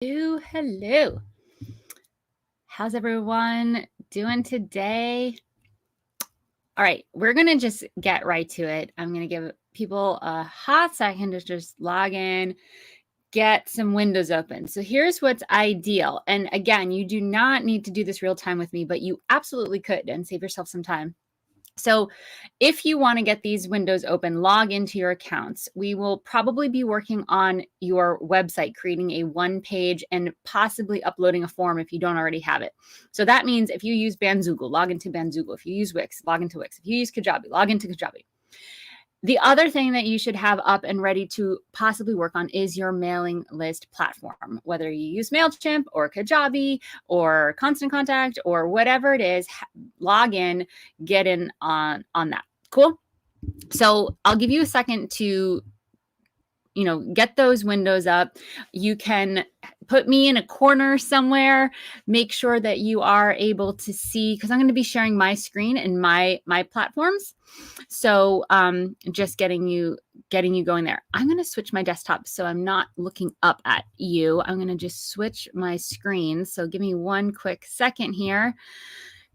Ooh, hello. How's everyone doing today? All right, we're going to just get right to it. I'm going to give people a hot second to just log in, get some windows open. So here's what's ideal. And again, you do not need to do this real time with me, but you absolutely could and save yourself some time. So if you want to get these windows open, log into your accounts. We will probably be working on your website, creating a one page and possibly uploading a form if you don't already have it. So that means if you use Bandzoogle, log into Bandzoogle. If you use Wix, log into Wix. If you use Kajabi, log into Kajabi. The other thing that you should have up and ready to possibly work on is your mailing list platform. Whether you use MailChimp or Kajabi or Constant Contact or whatever it is, log in, get in on that. Cool? So I'll give you a second to get those windows up. You can put me in a corner somewhere. Make sure that you are able to see, because I'm going to be sharing my screen and my platforms. So just getting you going there. I'm going to switch my desktop so I'm not looking up at you. I'm going to just switch my screen. So give me one quick second here.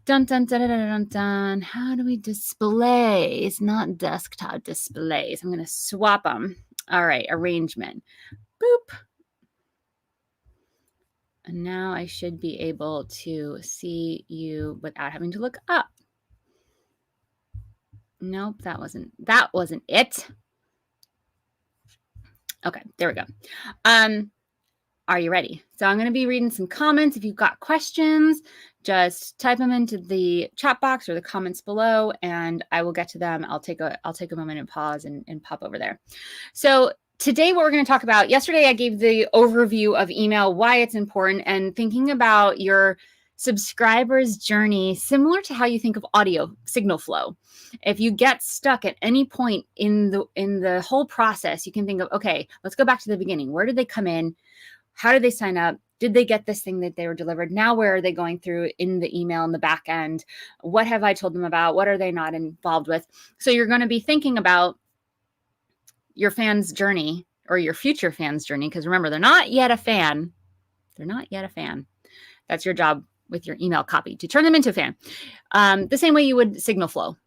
Dun, dun, dun, dun, dun, dun. How do we display? It's not desktop displays. I'm going to swap them. All right, arrangement. Boop. And now I should be able to see you without having to look up. Nope, that wasn't it. Okay, there we go. Are you ready? So I'm going to be reading some comments. If you've got questions, just type them into the chat box or the comments below, and I will get to them. I'll take a moment and pause and pop over there. So today, what we're going to talk about, yesterday I gave the overview of email, why it's important, and thinking about your subscriber's journey, similar to how you think of audio signal flow. If you get stuck at any point in the whole process, you can think of, okay, let's go back to the beginning. Where did they come in? How did they sign up? Did they get this thing that they were delivered? Now, where are they going through in the email in the back end? What have I told them about? What are they not involved with? So you're going to be thinking about your fan's journey or your future fan's journey, because remember, they're not yet a fan. They're not yet a fan. That's your job with your email copy, to turn them into a fan. The same way you would signal flow.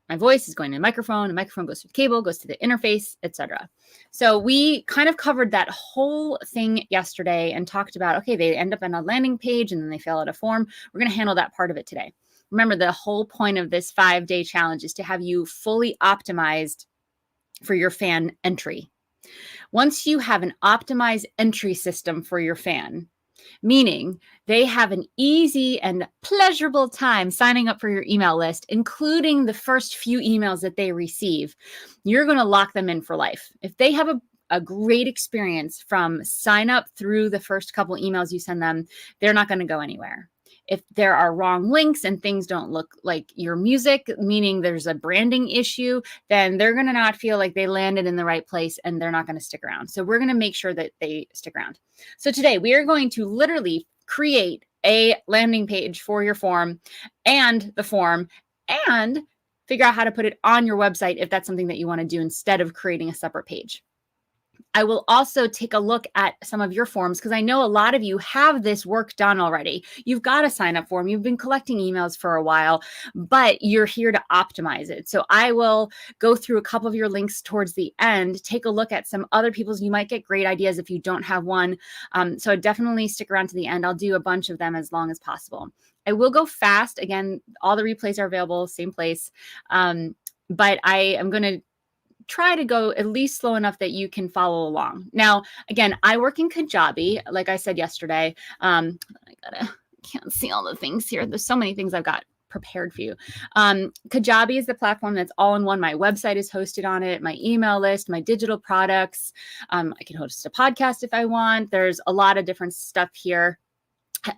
My voice is going to the microphone goes to the cable, goes to the interface, etc. So we kind of covered that whole thing yesterday and talked about, okay, they end up on a landing page and then they fill out a form. We're going to handle that part of it today. Remember, the whole point of this 5-day challenge is to have you fully optimized for your fan entry. Once you have an optimized entry system for your fan, meaning they have an easy and pleasurable time signing up for your email list, including the first few emails that they receive, you're going to lock them in for life. If they have a great experience from sign up through the first couple emails you send them, they're not going to go anywhere. If there are wrong links and things don't look like your music, meaning there's a branding issue, then they're going to not feel like they landed in the right place and they're not going to stick around. So we're going to make sure that they stick around. So today we are going to literally create a landing page for your form and the form, and figure out how to put it on your website if that's something that you want to do instead of creating a separate page. I will also take a look at some of your forms, because I know a lot of you have this work done already. You've got a sign up form. You've been collecting emails for a while, but you're here to optimize it. So I will go through a couple of your links towards the end, take a look at some other people's. You might get great ideas if you don't have one. So definitely stick around to the end. I'll do a bunch of them as long as possible. I will go fast. Again, all the replays are available, same place. But I am going to try to go at least slow enough that you can follow along. Now, again, I work in Kajabi, like I said yesterday. I can't see all the things here. There's so many things I've got prepared for you. Kajabi is the platform that's all in one. My website is hosted on it, my email list, my digital products. I can host a podcast if I want. There's a lot of different stuff here.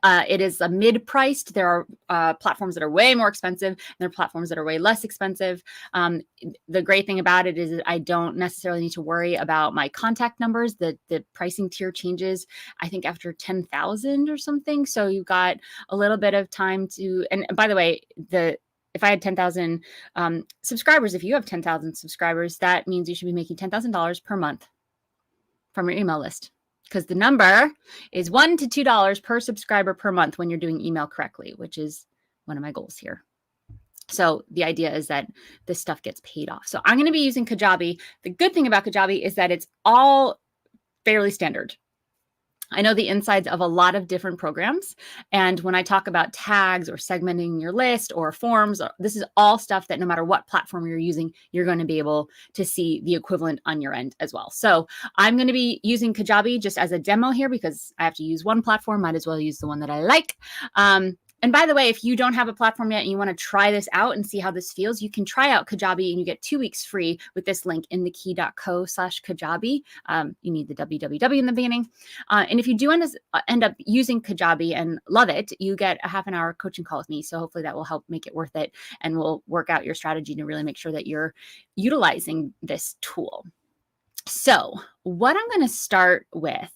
It is a mid-priced. There are platforms that are way more expensive, and there are platforms that are way less expensive. The great thing about it is that I don't necessarily need to worry about my contact numbers. The pricing tier changes, I think, after 10,000 or something. So you've got a little bit of time to, and by the way, if I had 10,000 subscribers, if you have 10,000 subscribers, that means you should be making $10,000 per month from your email list. because the number is $1 to $2 per subscriber per month when you're doing email correctly, which is one of my goals here. So the idea is that this stuff gets paid off. So I'm going to be using Kajabi. The good thing about Kajabi is that it's all fairly standard. I know the insides of a lot of different programs. And when I talk about tags or segmenting your list or forms, this is all stuff that no matter what platform you're using, you're going to be able to see the equivalent on your end as well. So I'm going to be using Kajabi just as a demo here because I have to use one platform. Might as well use the one that I like. And by the way, if you don't have a platform yet and you want to try this out and see how this feels, you can try out Kajabi and you get 2 weeks free with this link in thekey.co/Kajabi. You need the www in the beginning. And if you do end up using Kajabi and love it, you get a half an hour coaching call with me. So hopefully that will help make it worth it. And we'll work out your strategy to really make sure that you're utilizing this tool. So what I'm going to start with,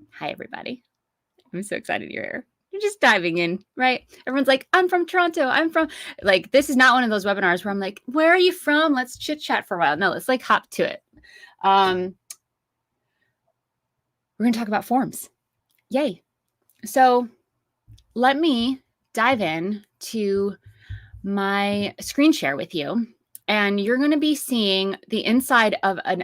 hi, everybody. I'm so excited you're here. You're just diving in, right? Everyone's like, I'm from Toronto. I'm from, like, this is not one of those webinars where I'm like, where are you from? Let's chit chat for a while. No, let's like hop to it. We're going to talk about forms. Yay. So let me dive in to my screen share with you. And you're going to be seeing the inside of an,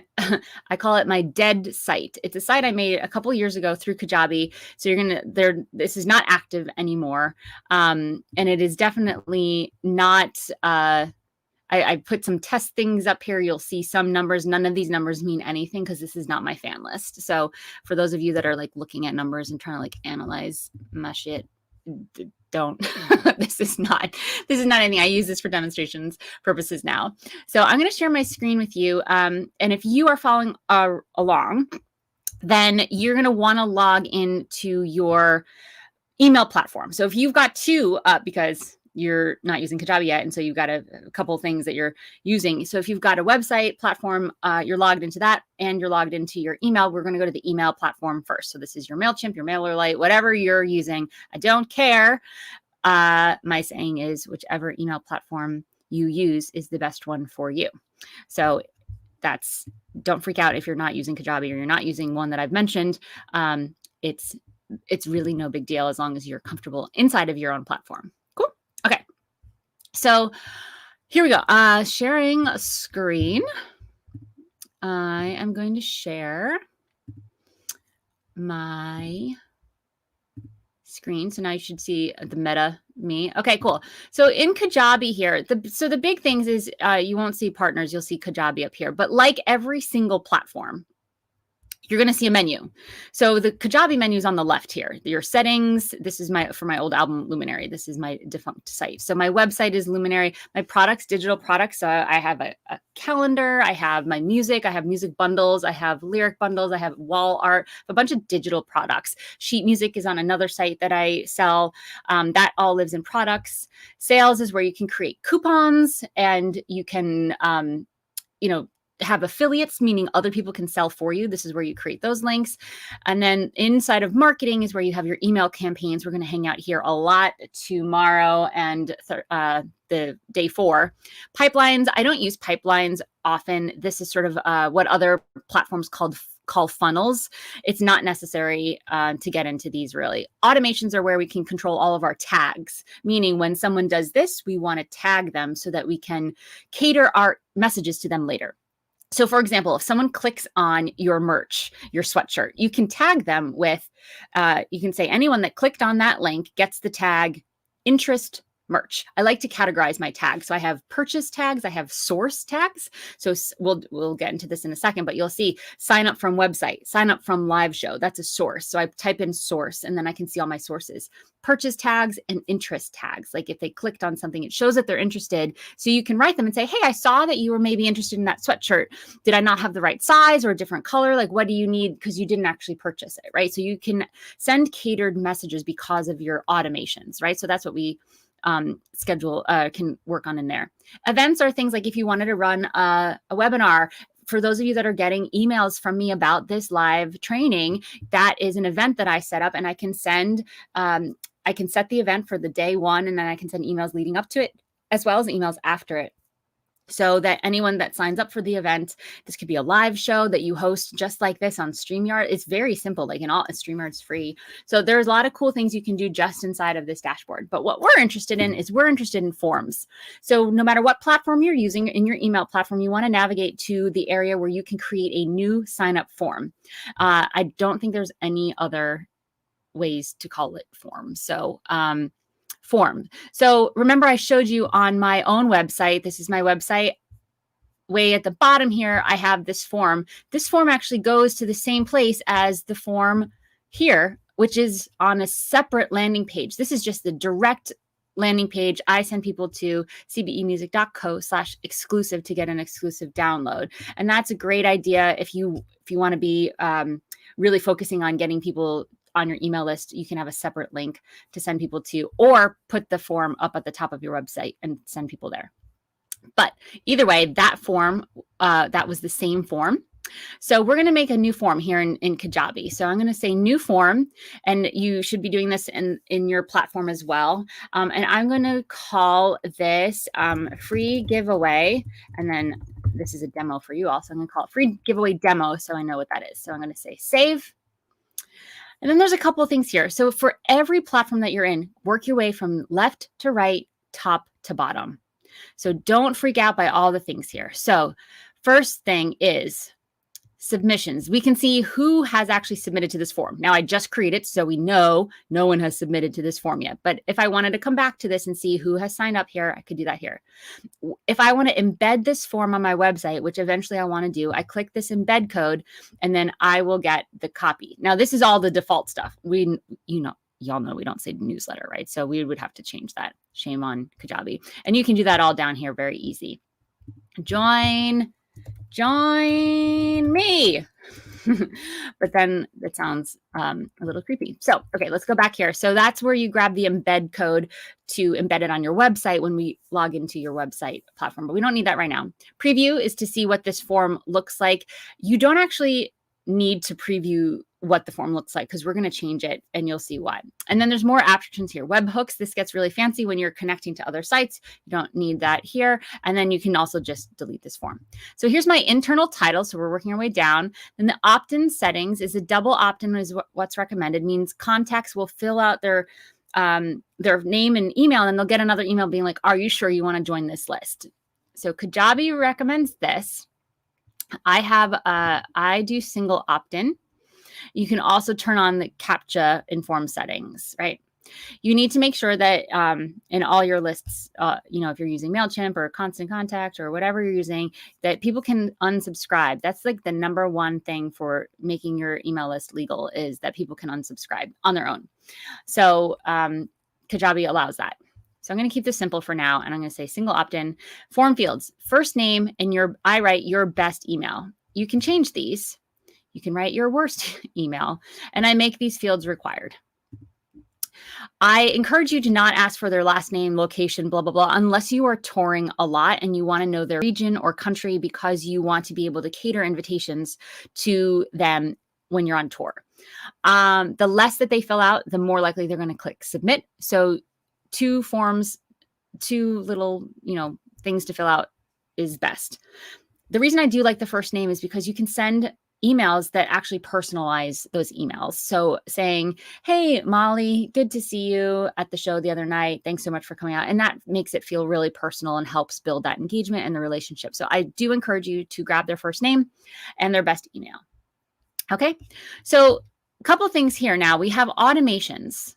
I call it my dead site. It's a site I made a couple of years ago through Kajabi. So you're going to, this is not active anymore. And it is definitely not, I put some test things up here. You'll see some numbers. None of these numbers mean anything because this is not my fan list. So for those of you that are like looking at numbers and trying to like analyze my shit, don't. This is not anything. I use this for demonstrations purposes now. So I'm going to share my screen with you. And if you are following along, then you're going to want to log into your email platform. So if you've got two, because you're not using Kajabi yet, and so you've got a couple of things that you're using. So if you've got a website platform, you're logged into that, and you're logged into your email. We're going to go to the email platform first. So this is your MailChimp, your MailerLite, whatever you're using. I don't care. My saying is whichever email platform you use is the best one for you. So don't freak out if you're not using Kajabi or you're not using one that I've mentioned. It's really no big deal as long as you're comfortable inside of your own platform. Cool. Okay. So here we go. Sharing a screen. I am going to share my screen. So now you should see the meta me. Okay, cool. So in Kajabi here, the big things is you won't see partners. You'll see Kajabi up here. But like every single platform, you're going to see a menu. So the Kajabi menu is on the left here. Your settings, this is for my old album, Luminary. This is my defunct site. So my website is Luminary. My products, digital products, I have a calendar. I have my music. I have music bundles. I have lyric bundles. I have wall art, a bunch of digital products. Sheet music is on another site that I sell. That all lives in products. Sales is where you can create coupons and you can, have affiliates, meaning other people can sell for you. This is where you create those links. And then inside of marketing is where you have your email campaigns. We're going to hang out here a lot tomorrow and the day 4. Pipelines, I don't use pipelines often. This is sort of what other platforms call funnels. It's not necessary to get into these really. Automations are where we can control all of our tags, meaning when someone does this, we want to tag them so that we can cater our messages to them later. So for example, if someone clicks on your merch, your sweatshirt, you can tag them with, you can say anyone that clicked on that link gets the tag interest merch. I like to categorize my tags. So I have purchase tags. I have source tags. So we'll get into this in a second, but you'll see sign up from website, sign up from live show. That's a source. So I type in source and then I can see all my sources. Purchase tags and interest tags. Like if they clicked on something, it shows that they're interested. So you can write them and say, hey, I saw that you were maybe interested in that sweatshirt. Did I not have the right size or a different color? Like what do you need? Because you didn't actually purchase it, right? So you can send catered messages because of your automations, right? So that's what we schedule can work on in there. Events are things like if you wanted to run a webinar. For those of you that are getting emails from me about this live training, that is an event that I set up and I can send, I can set the event for the day 1 and then I can send emails leading up to it as well as emails after it. so that anyone that signs up for the event, this could be a live show that you host just like this on StreamYard. It's very simple, like StreamYard's free. So there's a lot of cool things you can do just inside of this dashboard. But what we're interested in is we're interested in forms. So no matter what platform you're using in your email platform, you want to navigate to the area where you can create a new sign up form. I don't think there's any other ways to call it form. So form. So remember I showed you on my own website, this is my website, way at the bottom here, I have this form. This form actually goes to the same place as the form here, which is on a separate landing page. This is just the direct landing page I send people to cbemusic.co/exclusive to get an exclusive download. And that's a great idea if you want to be really focusing on getting people on your email list. You can have a separate link to send people to, or put the form up at the top of your website and send people there. But either way, that form, that was the same form. So we're going to make a new form here in Kajabi. So I'm going to say new form, and you should be doing this in your platform as well. And I'm going to call this free giveaway. And then this is a demo for you also. I'm going to call it free giveaway demo so I know what that is. So I'm going to say save. And then there's a couple of things here. So for every platform that you're in, work your way from left to right, top to bottom. So don't freak out by all the things here. So first thing is submissions. We can see who has actually submitted to this form. Now I just created, so we know no one has submitted to this form yet. But if I wanted to come back to this and see who has signed up here, I could do that here. If I want to embed this form on my website, which eventually I want to do, I click this embed code and then I will get the copy. Now this is all the default stuff. Y'all know we don't say newsletter, right? So we would have to change that. Shame on Kajabi. And you can do that all down here, very easy. Join me. But then it sounds a little creepy. So, okay, let's go back here. So that's where you grab the embed code to embed it on your website when we log into your website platform, but we don't need that right now. Preview is to see what this form looks like. You don't actually need to preview what the form looks like because we're going to change it and you'll see why. And then there's more options here. Webhooks, this gets really fancy when you're connecting to other sites. You don't need that here. And then you can also just delete this form. So here's my internal title. So we're working our way down. Then the opt-in settings is a double opt-in is what's recommended, means contacts will fill out their name and email, and they'll get another email being like, are you sure you want to join this list? So Kajabi recommends this. I do single opt-in. You can also turn on the CAPTCHA inform settings, right? You need to make sure that in all your lists, if you're using MailChimp or Constant Contact or whatever you're using, that people can unsubscribe. That's like the number one thing for making your email list legal, is that people can unsubscribe on their own. So Kajabi allows that. So I'm going to keep this simple for now, and I'm going to say single opt-in. Form fields, first name, and I write your best email. You can change these. You can write your worst email, and I make these fields required. I encourage you to not ask for their last name, location, blah, blah, blah, unless you are touring a lot and you want to know their region or country because you want to be able to cater invitations to them when you're on tour. The less that they fill out, the more likely they're going to click submit. So 2 forms, 2 little, things to fill out is best. The reason I do like the first name is because you can send emails that actually personalize those emails. So saying, hey, Molly, good to see you at the show the other night. Thanks so much for coming out. And that makes it feel really personal and helps build that engagement and the relationship. So I do encourage you to grab their first name and their best email. Okay. So a couple of things here now. We have automations.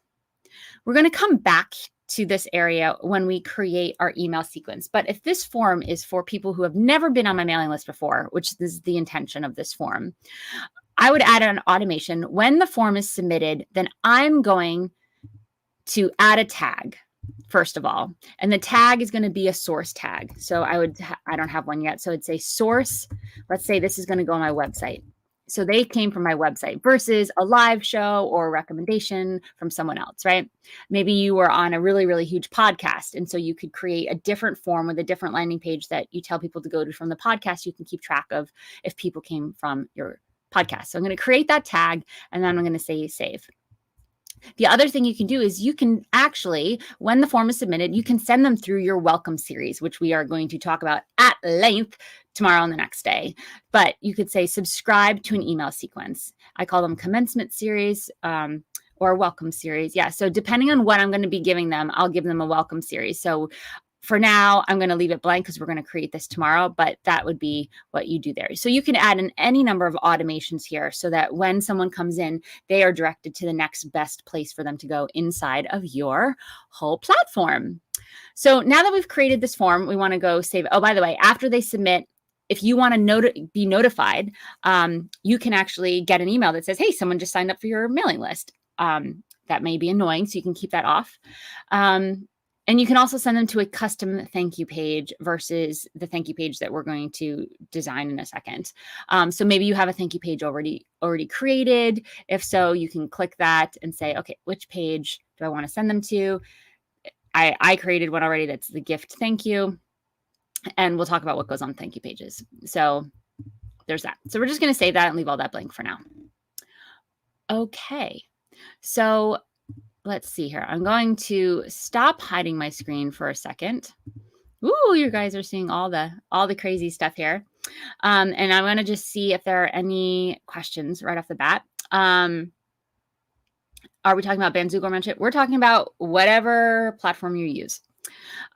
We're going to come back to this area when we create our email sequence. But if this form is for people who have never been on my mailing list before, which is the intention of this form, I would add an automation. When the form is submitted, then I'm going to add a tag, first of all. And the tag is going to be a source tag. So I don't have one yet. So I'd say source. Let's say this is going to go on my website. So they came from my website versus a live show or a recommendation from someone else, right? Maybe you were on a really, really huge podcast. And so you could create a different form with a different landing page that you tell people to go to from the podcast. You can keep track of if people came from your podcast. So I'm going to create that tag and then I'm going to say save. The other thing you can do is you can actually, when the form is submitted, you can send them through your welcome series, which we are going to talk about at length tomorrow and the next day. But you could say subscribe to an email sequence. I call them commencement series or welcome series. Yeah. So depending on what I'm going to be giving them, I'll give them a welcome series. So for now, I'm going to leave it blank because we're going to create this tomorrow, but that would be what you do there. So you can add in any number of automations here so that when someone comes in, they are directed to the next best place for them to go inside of your whole platform. So now that we've created this form, we want to go save. Oh, by the way, after they submit, if you want to be notified, you can actually get an email that says, hey, someone just signed up for your mailing list. That may be annoying, so you can keep that off. And you can also send them to a custom thank you page versus the thank you page that we're going to design in a second. So maybe you have a thank you page already created. If so, you can click that and say, okay, which page do I want to send them to? I created one already that's the gift thank you. And we'll talk about what goes on thank you pages. So there's that. So we're just going to save that and leave all that blank for now. Okay. So let's see here. I'm going to stop hiding my screen for a second. Ooh, you guys are seeing all the crazy stuff here. And I'm going to just see if there are any questions right off the bat. Are we talking about Bandzoogle membership? We're talking about whatever platform you use.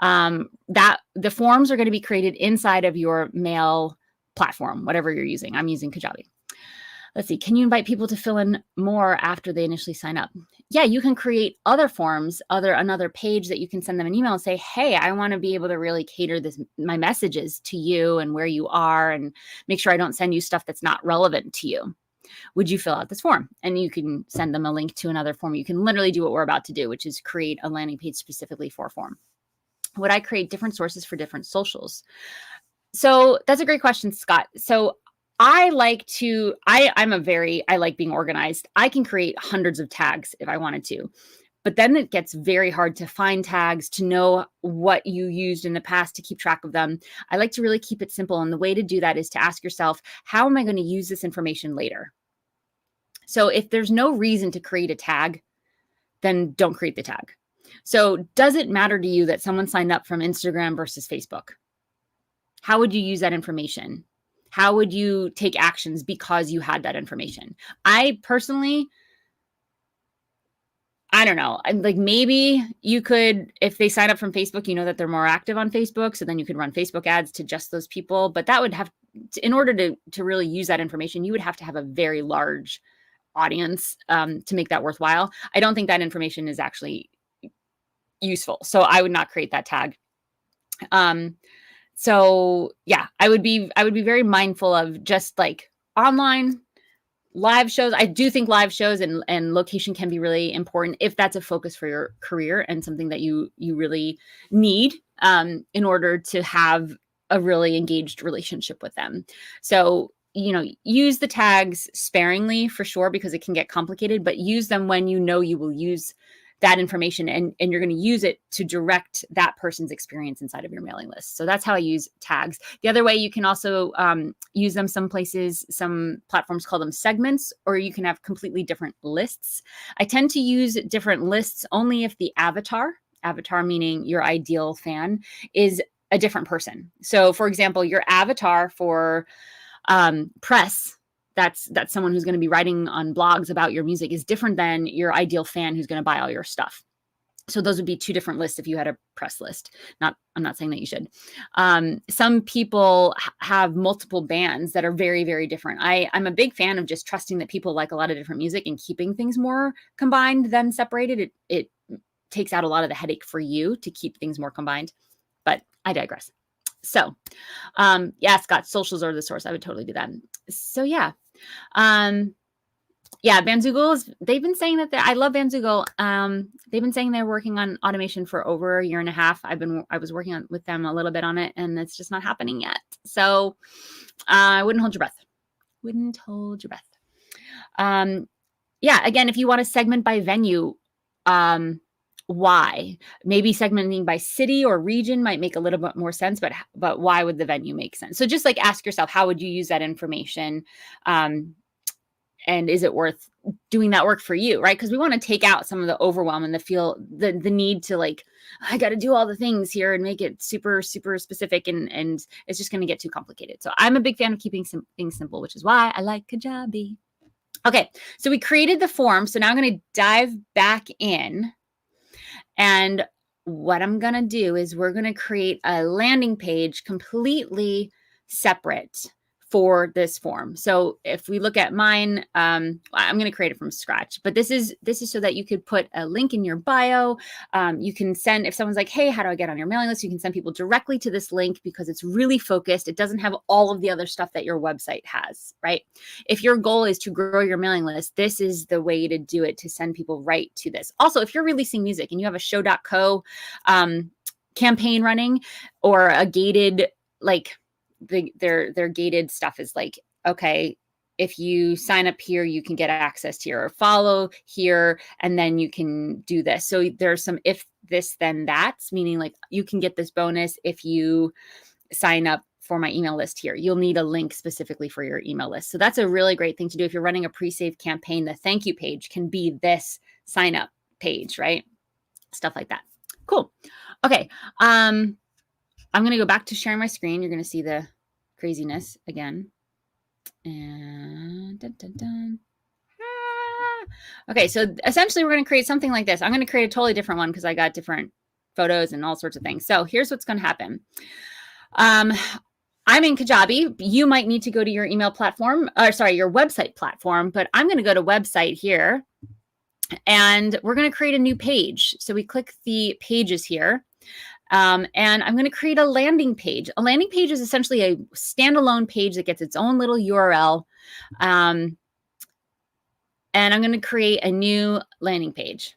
That the forms are going to be created inside of your mail platform, whatever you're using. I'm using Kajabi. Let's see. Can you invite people to fill in more after they initially sign up? Yeah, you can create other forms, another page that you can send them an email and say, hey, I want to be able to really cater my messages to you and where you are and make sure I don't send you stuff that's not relevant to you. Would you fill out this form? And you can send them a link to another form. You can literally do what we're about to do, which is create a landing page specifically for a form. Would I create different sources for different socials? So that's a great question, Scott. So I like being organized. I can create hundreds of tags if I wanted to, but then it gets very hard to find tags, to know what you used in the past, to keep track of them. I like to really keep it simple. And the way to do that is to ask yourself, how am I going to use this information later? So if there's no reason to create a tag, then don't create the tag. So does it matter to you that someone signed up from Instagram versus Facebook? How would you use that information? How would you take actions because you had that information? I personally, I don't know. Like maybe you could, if they sign up from Facebook, you know that they're more active on Facebook. So then you could run Facebook ads to just those people. But that would have, in order to really use that information, you would have to have a very large audience to make that worthwhile. I don't think that information is actually useful. So I would not create that tag. So yeah, I would be very mindful of just like online live shows. I do think live shows and location can be really important if that's a focus for your career and something that you really need in order to have a really engaged relationship with them. So, use the tags sparingly for sure, because it can get complicated, but use them when you know you will use that information and you're going to use it to direct that person's experience inside of your mailing list. So that's how I use tags. The other way, you can also use them some platforms call them segments, or you can have completely different lists. I tend to use different lists only if the avatar meaning your ideal fan, is a different person. So for example, your avatar for press, that's someone who's going to be writing on blogs about your music, is different than your ideal fan who's going to buy all your stuff. So those would be two different lists if you had a press list. I'm not saying that you should. Some people have multiple bands that are very, very different. I'm a big fan of just trusting that people like a lot of different music and keeping things more combined than separated. It takes out a lot of the headache for you to keep things more combined, but I digress. So yeah, Scott, socials are the source. I would totally do that. So yeah. Yeah, Bandzoogle they've been saying that I love Bandzoogle. They've been saying they're working on automation for over a year and a half. I was working with them a little bit on it, and it's just not happening yet. So I wouldn't hold your breath. Yeah, again, if you want to segment by venue, why? Maybe segmenting by city or region might make a little bit more sense, but why would the venue make sense? So just like ask yourself, how would you use that information? and is it worth doing that work for you, right? Because we want to take out some of the overwhelm and the need to like, I got to do all the things here and make it super, super specific, and it's just going to get too complicated. So I'm a big fan of keeping things simple, which is why I like Kajabi. Okay, so we created the form. So now I'm going to dive back in, and what I'm going to do is we're going to create a landing page completely separate for this form. So if we look at mine, I'm going to create it from scratch, but this is so that you could put a link in your bio. You can send, if someone's like, hey, how do I get on your mailing list? You can send people directly to this link because it's really focused. It doesn't have all of the other stuff that your website has, right? If your goal is to grow your mailing list, this is the way to do it, to send people right to this. Also, if you're releasing music and you have a show.co campaign running, or a gated, like, their gated stuff is like, okay, if you sign up here, you can get access to your follow here, and then you can do this. So there's some if this then that's, meaning like you can get this bonus if you sign up for my email list here. You'll need a link specifically for your email list. So that's a really great thing to do. If you're running a pre-saved campaign, the thank you page can be this sign up page, right? Stuff like that. Cool. Okay. I'm going to go back to sharing my screen. You're going to see the craziness again. And dun, dun, dun. Okay, so essentially we're going to create something like this. I'm going to create a totally different one because I got different photos and all sorts of things. So here's what's going to happen. I'm in Kajabi. You might need to go to your email platform, or sorry, your website platform, but I'm going to go to website here, and we're going to create a new page. So we click the pages here. And I'm going to create a landing page. A landing page is essentially a standalone page that gets its own little URL. And I'm going to create a new landing page.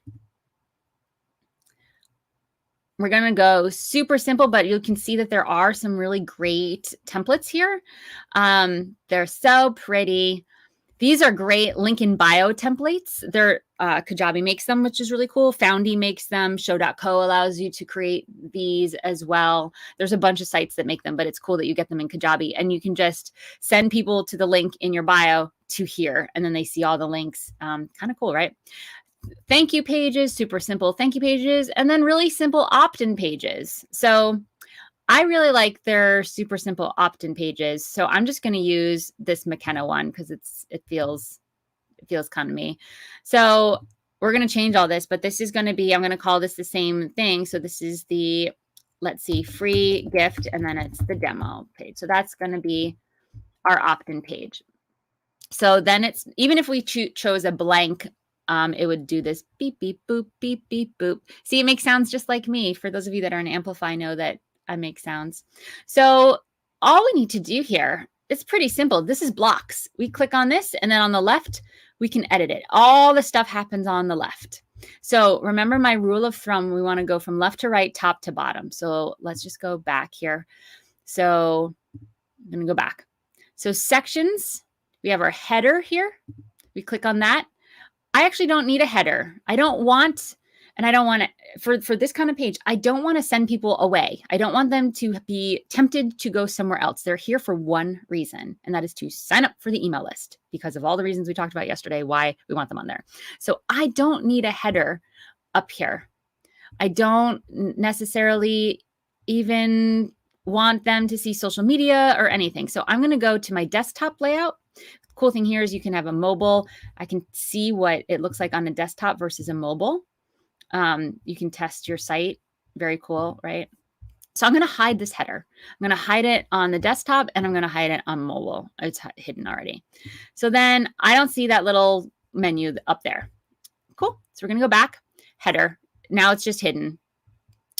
We're going to go super simple, but you can see that there are some really great templates here. They're so pretty. These are great link in bio templates. They're Kajabi makes them, which is really cool. Foundy makes them. Show.co allows you to create these as well. There's a bunch of sites that make them, but it's cool that you get them in Kajabi, and you can just send people to the link in your bio to here, and then they see all the links. Kind of cool, right? Thank you pages, super simple thank you pages, and then really simple opt-in pages. So I really like their super simple opt-in pages. So I'm just going to use this McKenna one because it feels kind of me. So we're going to change all this, but this is going to be, I'm going to call this the same thing. So this is the, let's see, free gift, and then it's the demo page. So that's going to be our opt-in page. So then it's, even if we chose a blank, it would do this beep, beep, boop, beep, beep, boop. See, it makes sounds just like me. For those of you that are in Amplify know that I make sounds. So all we need to do here, it's pretty simple. This is blocks. We click on this, and then on the left, we can edit it. All the stuff happens on the left. So remember my rule of thumb, we want to go from left to right, top to bottom. So let's just go back here. So I'm going to go back. So sections, we have our header here. We click on that. I actually don't need a header. I don't want to, for this kind of page, I don't want to send people away. I don't want them to be tempted to go somewhere else. They're here for one reason, and that is to sign up for the email list because of all the reasons we talked about yesterday, why we want them on there. So I don't need a header up here. I don't necessarily even want them to see social media or anything. So I'm going to go to my desktop layout. The cool thing here is you can have a mobile. I can see what it looks like on a desktop versus a mobile. You can test your site. Very cool, right? So I'm going to hide this header. I'm going to hide it on the desktop, and I'm going to hide it on mobile. It's hidden already. So then I don't see that little menu up there. Cool. So we're going to go back. Header. Now it's just hidden.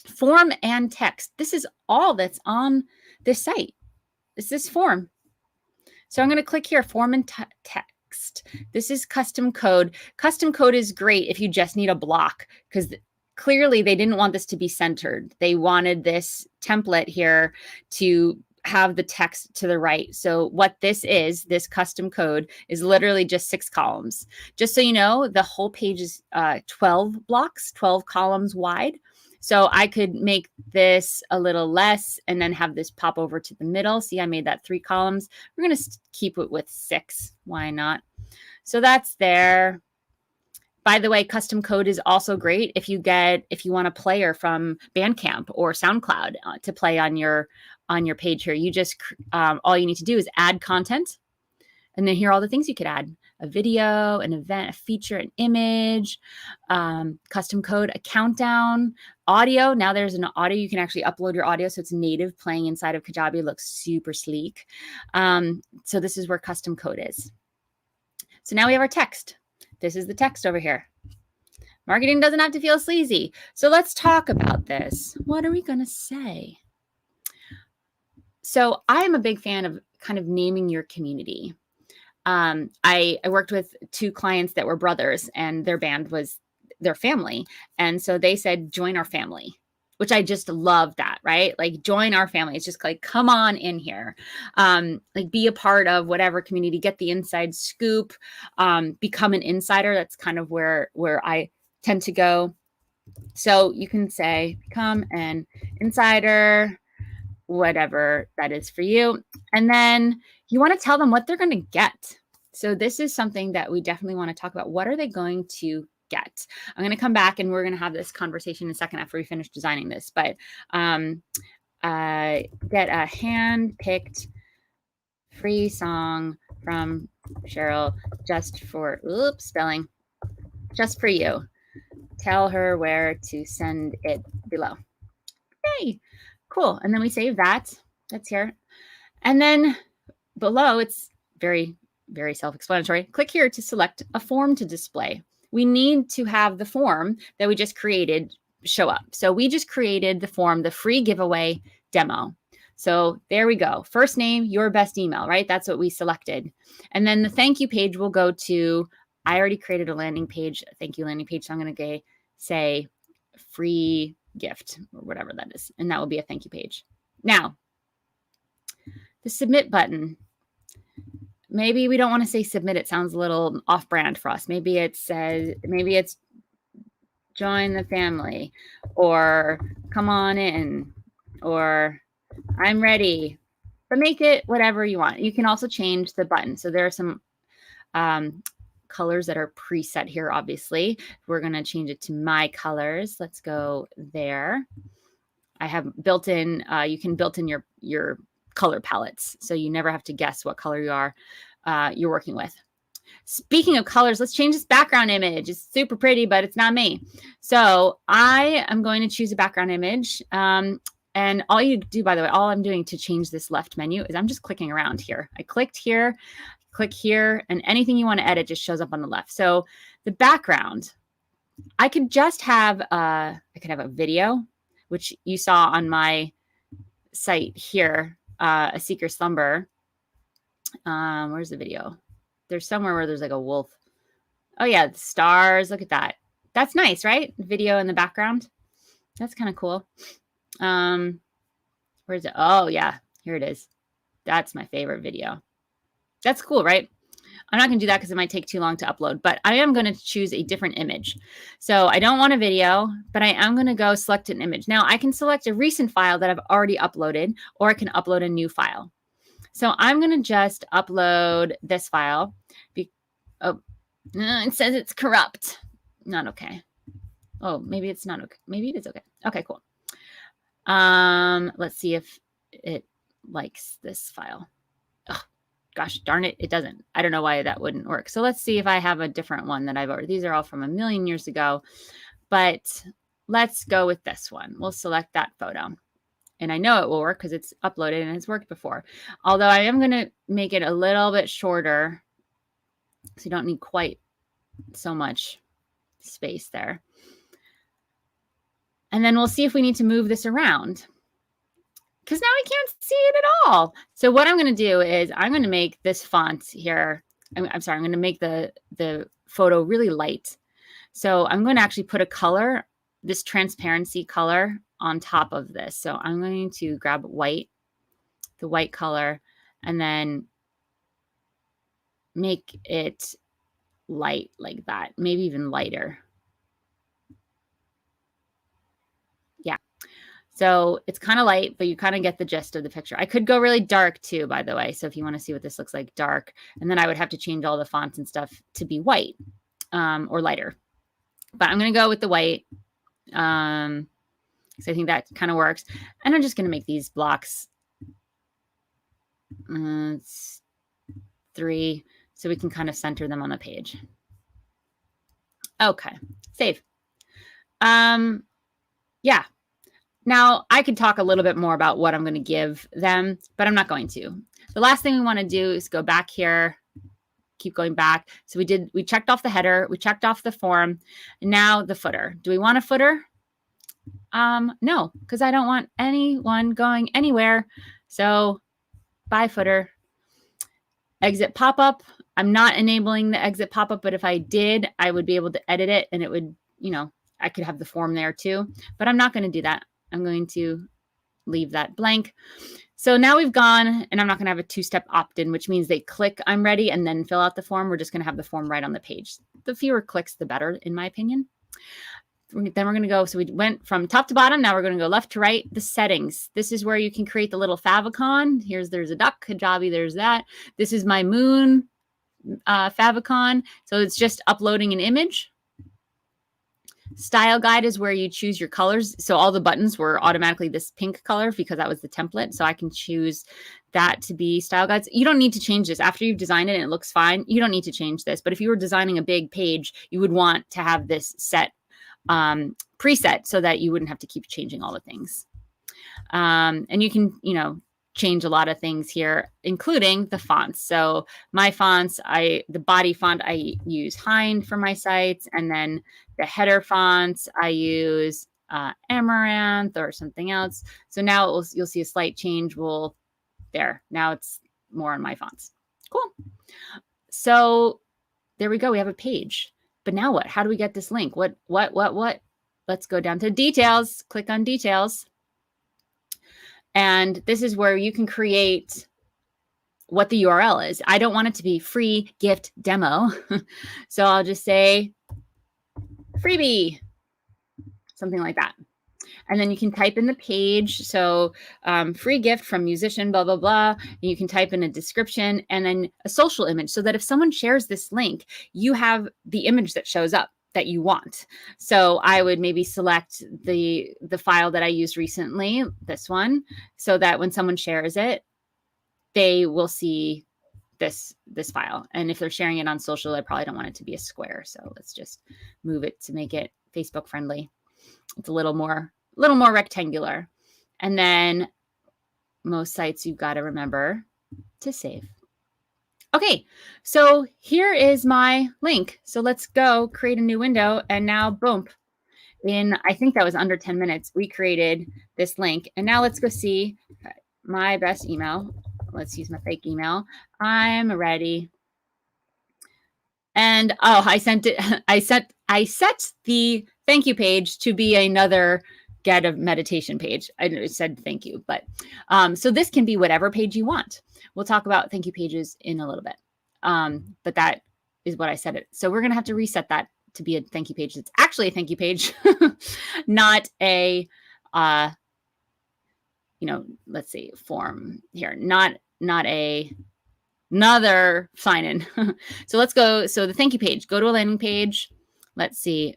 Form and text. This is all that's on this site. It's this form. So I'm going to click here, form and text. This is custom code. Custom code is great if you just need a block, because clearly they didn't want this to be centered. They wanted this template here to have the text to the right. So what this is, this custom code is literally just 6 columns. Just so you know, the whole page is 12 blocks, 12 columns wide. So I could make this a little less and then have this pop over to the middle. See, I made that 3 columns. We're going to keep it with 6. Why not? So that's there. By the way, custom code is also great if you want a player from Bandcamp or SoundCloud to play on your page here. You just all you need to do is add content, and then here are all the things you could add: a video, an event, a feature, an image, custom code, a countdown, audio. Now there's an audio. You can actually upload your audio so it's native playing inside of Kajabi. It looks super sleek. So this is where custom code is. So now we have our text. This is the text over here. Marketing doesn't have to feel sleazy. So let's talk about this. What are we going to say? So I am a big fan of kind of naming your community. I worked with 2 clients that were brothers, and their band was their family. And so they said, join our family, which I just love that, right? Like, join our family. It's just like, come on in here. Like, be a part of whatever community, get the inside scoop, become an insider. That's kind of where I tend to go. So you can say, become an insider, whatever that is for you. And then you want to tell them what they're going to get. So this is something that we definitely want to talk about. What are they going to get? I'm going to come back and we're going to have this conversation in a second after we finish designing this. But get a hand-picked free song from Cheryl just for, just for you. Tell her where to send it below. Yay. Cool. And then we save that. That's here. And then below, it's very, very self-explanatory. Click here to select a form to display. We need to have the form that we just created show up. So we just created the form, the free giveaway demo. So there we go. First name, your best email, right? That's what we selected. And then the thank you page will go to, I already created a landing page, a thank you landing page. So I'm going to say free gift or whatever that is. And that will be a thank you page. Now, the submit button. Maybe we don't want to say submit. It sounds a little off brand for us. Maybe it says, maybe it's join the family, or come on in, or I'm ready, but make it whatever you want. You can also change the button. So there are some colors that are preset here, obviously. We're going to change it to my colors. Let's go there. I have built in, you can built in your color palettes, so you never have to guess what color you're working with. Speaking of colors, let's change this background image. It's super pretty, but it's not me. So I am going to choose a background image. And all you do, by the way, all I'm doing to change this left menu is I'm just clicking around here. I clicked here, click here, and anything you want to edit just shows up on the left. So the background, I could just have I could have a video, which you saw on my site here, A Seeker Slumber. Where's the video? There's somewhere where there's like a wolf. Oh yeah, the stars. Look at that. That's nice, right? Video in the background. That's kind of cool. Where's it? Oh yeah, here it is. That's my favorite video. That's cool, right? I'm not going to do that because it might take too long to upload, but I am going to choose a different image. So I don't want a video, but I am going to go select an image. Now I can select a recent file that I've already uploaded, or I can upload a new file. So I'm going to just upload this file. It says it's corrupt. Not okay. Oh, maybe it's not okay. Maybe it is okay. Okay, cool. Let's see if it likes this file. Oh, gosh darn it, it doesn't. I don't know why that wouldn't work. So let's see if I have a different one that I've already. These are all from a million years ago, but let's go with this one. We'll select that photo. And I know it will work because it's uploaded and it's worked before. Although I am going to make it a little bit shorter, so you don't need quite so much space there. And then we'll see if we need to move this around, because now I can't see it at all. So what I'm going to do is I'm going to make this font here. I'm sorry, I'm going to make the photo really light. So I'm going to actually put a color, this transparency color, on top of this. So I'm going to grab white, the white color, and then make it light like that, maybe even lighter. Yeah. So it's kind of light, but you kind of get the gist of the picture. I could go really dark too, by the way. So if you want to see what this looks like, dark, and then I would have to change all the fonts and stuff to be white or lighter. But I'm going to go with the white. So I think that kind of works. And I'm just going to make these blocks 3 so we can kind of center them on the page. Okay, save. Yeah. Now I could talk a little bit more about what I'm going to give them, but I'm not going to. The last thing we want to do is go back here, keep going back. So we checked off the header, we checked off the form, and now the footer. Do we want a footer? No, because I don't want anyone going anywhere. So bye footer. Exit pop-up. I'm not enabling the exit pop-up, but if I did, I would be able to edit it and it would, I could have the form there too, but I'm not going to do that. I'm going to leave that blank. So now we've gone, and I'm not going to have a 2-step opt-in, which means they click I'm ready and then fill out the form. We're just going to have the form right on the page. The fewer clicks, the better, in my opinion. Then we're going to go, so we went from top to bottom. Now we're going to go left to right. The settings. This is where you can create the little favicon. There's a duck, Kajabi, there's that. This is my moon favicon. So it's just uploading an image. Style guide is where you choose your colors. So all the buttons were automatically this pink color because that was the template. So I can choose that to be style guides. You don't need to change this. After you've designed it and it looks fine, you don't need to change this. But if you were designing a big page, you would want to have this set preset so that you wouldn't have to keep changing all the things. And you can, change a lot of things here, including the fonts. So my fonts, the body font, I use Hind for my sites. And then the header fonts, I use Amaranth or something else. So now you'll see a slight change. There, now it's more on my fonts. Cool. So there we go. We have a page. But now what? How do we get this link? What? Let's go down to details. Click on details. And this is where you can create what the URL is. I don't want it to be free gift demo. So I'll just say freebie, something like that. And then you can type in the page. So free gift from musician, blah, blah, blah. And you can type in a description and then a social image so that if someone shares this link, you have the image that shows up that you want. So I would maybe select the file that I used recently, this one, so that when someone shares it, they will see this file. And if they're sharing it on social, I probably don't want it to be a square. So let's just move it to make it Facebook friendly. It's a little more rectangular. And then most sites you've got to remember to save. Okay, so here is my link. So let's go create a new window. And now, boom, I think that was under 10 minutes, we created this link. And now let's go see my best email. Let's use my fake email. I'm ready. And I sent it. I set the thank you page to be another get a meditation page. I said thank you, but so this can be whatever page you want. We'll talk about thank you pages in a little bit. But that is what I set it. So we're going to have to reset that to be a thank you page. It's actually a thank you page, not a, let's see, form here, not another sign in. So let's go. So the thank you page, go to a landing page. Let's see.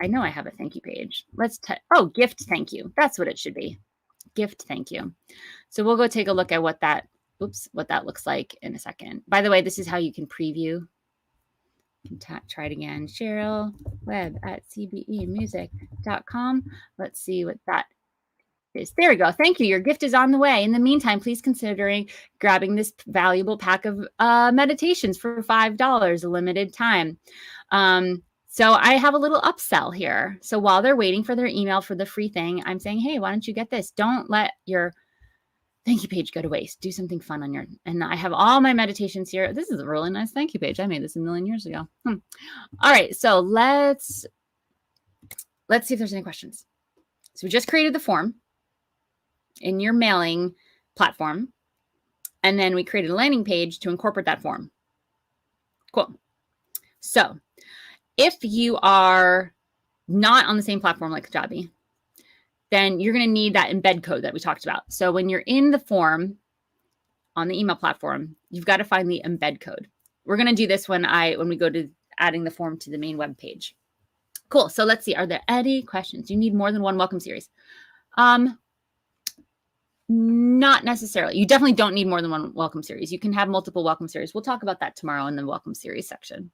I know I have a thank you page. Gift thank you. That's what it should be. Gift thank you. So we'll go take a look at what that looks like in a second. By the way, this is how you can preview. You can try it again. Cheryl Webb at cbemusic.com. Let's see what that is. There we go. Thank you. Your gift is on the way. In the meantime, please considering grabbing this valuable pack of meditations for $5, a limited time. So I have a little upsell here. So while they're waiting for their email for the free thing, I'm saying, hey, why don't you get this? Don't let your thank you page go to waste. Do something fun on and I have all my meditations here. This is a really nice thank you page. I made this a million years ago. All right. So let's see if there's any questions. So we just created the form in your mailing platform. And then we created a landing page to incorporate that form. Cool. So if you are not on the same platform like Kajabi, then you're going to need that embed code that we talked about. So when you're in the form on the email platform, you've got to find the embed code. We're going to do this when we go to adding the form to the main web page. Cool. So let's see. Are there any questions? Do you need more than one welcome series? Not necessarily. You definitely don't need more than one welcome series. You can have multiple welcome series. We'll talk about that tomorrow in the welcome series section.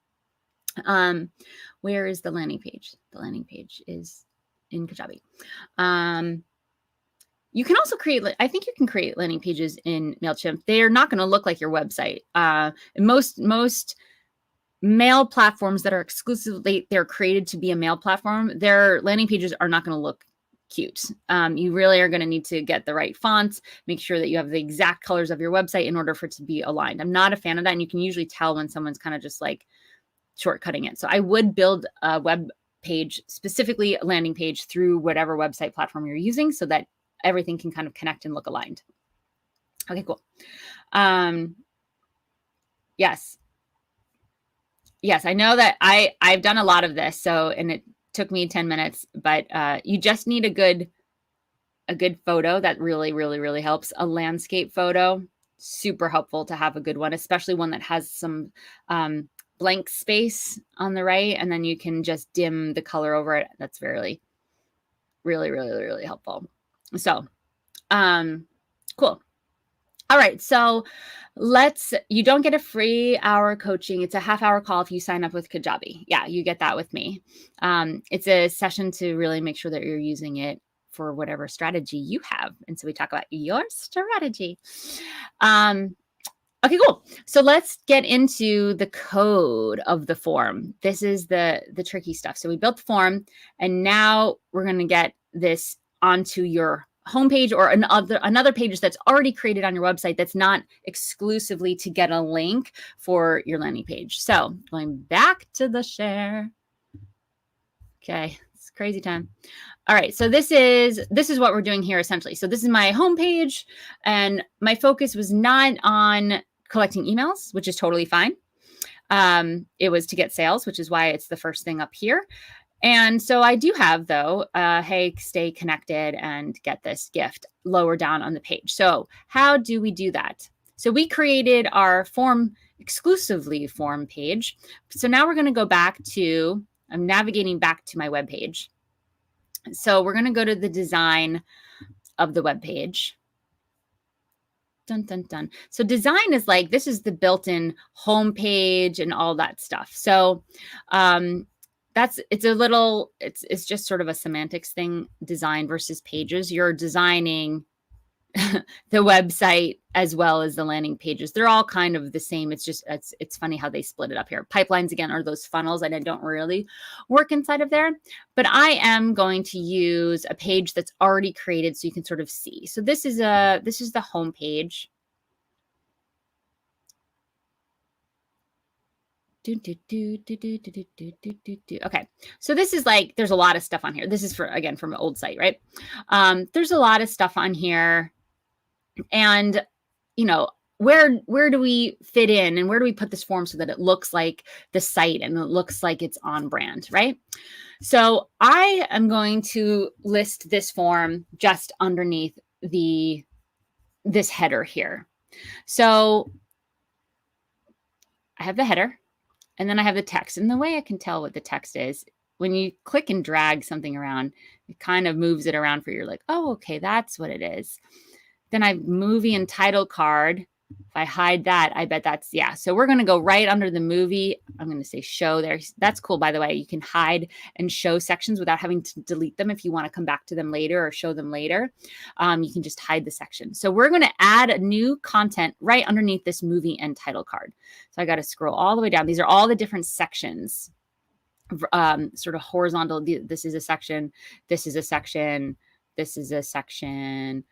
Where is the landing page? The landing page is in Kajabi. You can also create, I think you can create landing pages in MailChimp. They're not going to look like your website. Most mail platforms that are exclusively, they're created to be a mail platform, their landing pages are not going to look cute. You really are going to need to get the right fonts, make sure that you have the exact colors of your website in order for it to be aligned. I'm not a fan of that. And you can usually tell when someone's kind of just like shortcutting it. So I would build a web page, specifically a landing page, through whatever website platform you're using so that everything can kind of connect and look aligned. Okay, cool. Yes. Yes, I know that I've done a lot of this. So, and it took me 10 minutes, but you just need a good photo that really helps. A landscape photo, super helpful to have a good one, especially one that has some blank space on the right, and then you can just dim the color over it. That's really helpful. So, cool. All right. So you don't get a free hour coaching. It's a half-hour call if you sign up with Kajabi. Yeah, you get that with me. It's a session to really make sure that you're using it for whatever strategy you have. And so we talk about your strategy. Okay, cool. So let's get into the code of the form. This is the tricky stuff. So we built the form, and now we're going to get this onto your homepage or another page that's already created on your website that's not exclusively to get a link for your landing page. So going back to the share. Okay, it's crazy time. All right, so this is what we're doing here essentially. So this is my homepage, and my focus was not on collecting emails, which is totally fine. It was to get sales, which is why it's the first thing up here. And so I do have, though, hey, stay connected and get this gift lower down on the page. So how do we do that? So we created our exclusively form page. So now we're going to go back I'm navigating back to my web page. So we're going to go to the design of the web page. Dun, dun, dun. So design is like, this is the built-in home page and all that stuff. So it's just sort of a semantics thing, design versus pages. You're designing the website as well as the landing pages. They're all kind of the same. It's just, it's funny how they split it up here. Pipelines, again, are those funnels, and I don't really work inside of there, but I am going to use a page that's already created so you can sort of see. So this is the home page. Okay, so this is like, there's a lot of stuff on here. This is from an old site, right? There's a lot of stuff on here, and where do we fit in, and where do we put this form so that it looks like the site and it looks like it's on brand, right? So I am going to list this form just underneath this header here. So I have the header, and then I have the text. And the way I can tell what the text is, when you click and drag something around, it kind of moves it around for you. You're like, oh, okay, that's what it is. Then I have movie and title card. If I hide that, I bet that's, yeah. So we're going to go right under the movie. I'm going to say show there. That's cool, by the way. You can hide and show sections without having to delete them if you want to come back to them later or show them later. You can just hide the section. So we're going to add a new content right underneath this movie and title card. So I got to scroll all the way down. These are all the different sections, sort of horizontal. This is a section. This is a section. This is a section.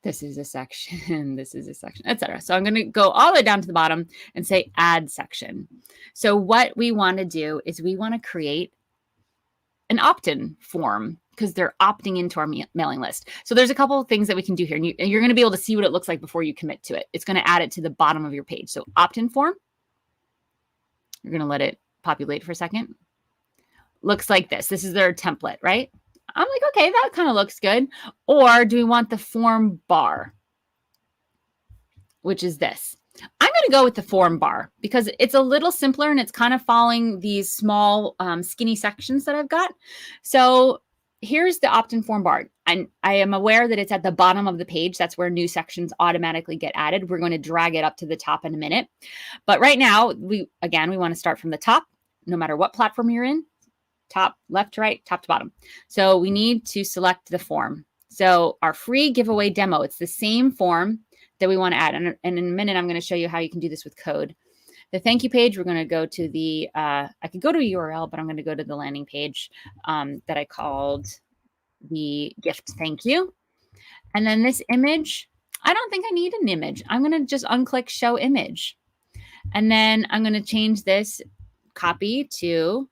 This is a section, this is a section, etc. So I'm going to go all the way down to the bottom and say add section. So what we want to do is we want to create an opt-in form because they're opting into our mailing list. So there's a couple of things that we can do here, and you're going to be able to see what it looks like before you commit to it. It's going to add it to the bottom of your page. So opt-in form, you're going to let it populate for a second. Looks like this. This is their template, right? I'm like, okay, that kind of looks good. Or do we want the form bar, which is this? I'm going to go with the form bar because it's a little simpler and it's kind of following these small skinny sections that I've got. So here's the opt-in form bar. And I am aware that it's at the bottom of the page. That's where new sections automatically get added. We're going to drag it up to the top in a minute. But right now, we want to start from the top, no matter what platform you're in, top, left to right, top to bottom. So we need to select the form. So our free giveaway demo, it's the same form that we want to add. And in a minute, I'm going to show you how you can do this with code. The thank you page, we're going to go to the, I could go to a URL, but I'm going to go to the landing page that I called the gift thank you. And then this image, I don't think I need an image. I'm going to just unclick show image. And then I'm going to change this copy to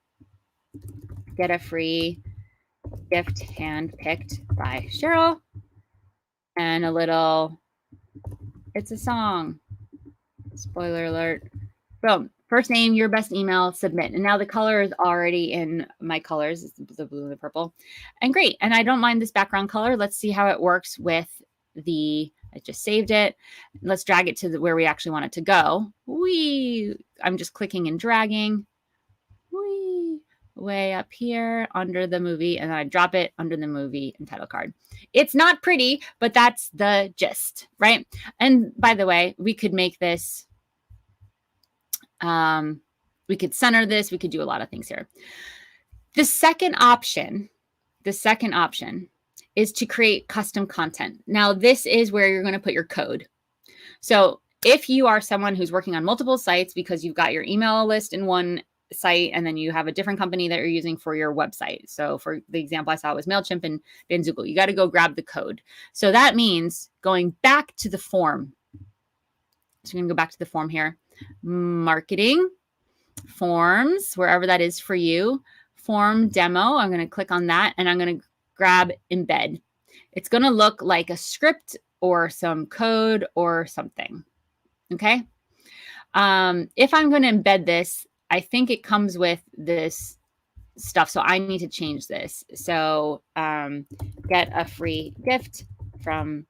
get a free gift handpicked by Cheryl. And a little, it's a song. Spoiler alert. Boom. First name, your best email, submit. And now the color is already in my colors. It's the blue and the purple. And great. And I don't mind this background color. Let's see how it works with the, I just saved it. Let's drag it to where we actually want it to go. I'm just clicking and dragging. Way up here under the movie. And then I drop it under the movie and title card. It's not pretty, but that's the gist, right? And by the way, we could make this, we could center this. We could do a lot of things here. The second option is to create custom content. Now, this is where you're going to put your code. So if you are someone who's working on multiple sites because you've got your email list in one site and then you have a different company that you're using for your website. So for the example I saw was MailChimp and Bandzoogle. You got to go grab the code. So that means going back to the form. So we're going to go back to the form here. Marketing, forms, wherever that is for you. Form demo. I'm going to click on that and I'm going to grab embed. It's going to look like a script or some code or something. Okay. If I'm going to embed this, I think it comes with this stuff. So I need to change this. So get a free gift from